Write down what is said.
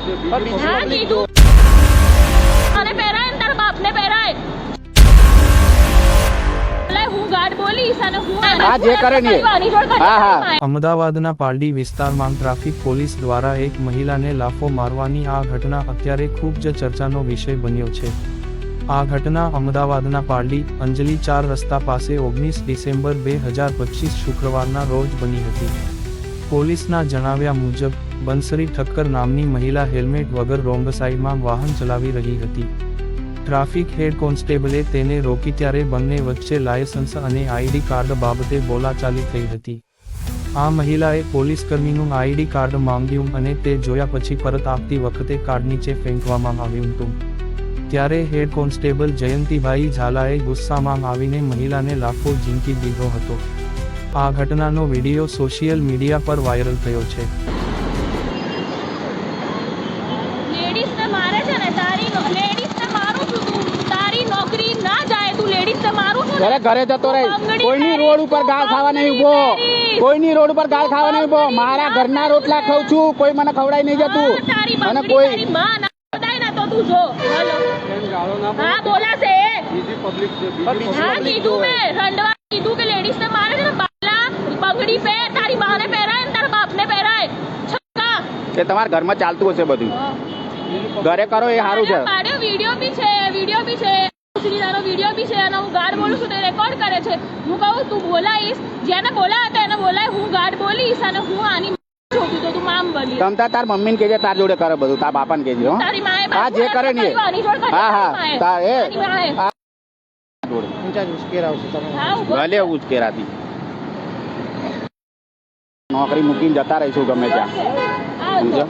हाँ कीधु અને પહેરાય ને તારા બાપને પહેરાય એટલે હું ગાઢ બોલીશ અને હું હા જે કરે ને હા હા અમદાવાદના પાલડી વિસ્તારમાં ટ્રાફિક પોલીસ દ્વારા એક મહિલાને લાફો મારવાની આ ઘટના અત્યારે ખૂબ જ ચર્ચાનો વિષય બન્યો છે। આ ઘટના અમદાવાદના પાલડી અંજલિ 4 રસ્તા પાસે 19 ડિસેમ્બર 2025 શુક્રવારના રોજ બની હતી। પોલીસના જણાવ્યા મુજબ બંસરી ઠક્કર નામની મહિલા હેલ્મેટ વગર રોંગ સાઈડમાં વાહન ચલાવી રહી હતી। ટ્રાફિક હેડ કોન્સ્ટેબલે તેને રોકી ત્યારે બંને વચ્ચે લાયસન્સ અને આઈડી કાર્ડ બાબતે બોલાચાલી થઈ હતી। આ મહિલાએ પોલીસકર્મીનું આઈડી કાર્ડ માંગ્યું અને તે જોયા પછી પરત આપતી વખતે કાર્ડ નીચે ફેંકવામાં આવ્યું હતું। ત્યારે હેડ કોન્સ્ટેબલ જયંતિભાઈ ઝાલાએ ગુસ્સામાં આવીને મહિલાને લાફો ઝીંકી દીધો હતો। આ ઘટનાનો વિડીયો સોશિયલ મીડિયા પર વાયરલ થયો છે। લેડીઝને મારે છે ને લેડીઝને મારું છું તું તારી નોકરી ના જાય તું લેડીઝને મારું છું ઘરે ઘરે જતો રહે કોઈની રોડ ઉપર ગાળ ખાવા નહીં ઉભો કોઈની રોડ ઉપર ગાળ ખાવા નહીં ઉભો મારા ઘરના રોટલા ખાઉં છું કોઈ મને ખવડાઈ નહીં જતું તારી અને બંગડી કોઈ તારી માં ના બધાય ના તો તું જો હેલો હા બોલાશે હા કીધું મેં રંડવા કીધું કે લેડીઝને મારે છે ને બાલા બંગડી પહેર તારી માને પહેરાય ને તારા બાપને પહેરાય છક્કા કે તમારા ઘરમાં ચાલતું હશે બધું ઘરે કરો એ સારું છે વિડીયો બી છે વિડીયો બી છે અને હું ગાઢ બોલું છું તે રેકોર્ડ કરે છે હું કહું તું બોલાઈશ જેને બોલાવે તો એને બોલાય હું ગાઢ બોલીશ અને હું આની છોકરી તો તું મામ બની તમતા તાર મમ્મીને કહેજે તાર જોડે કરે બધું તાર બાપાને કહેજે હો તારી માએ હા જે કરે ને હા હા તાર એ ભલે ઉચકેરાતી નોકરી મૂકીને જતા રહીશું ગમે ત્યાં સમજો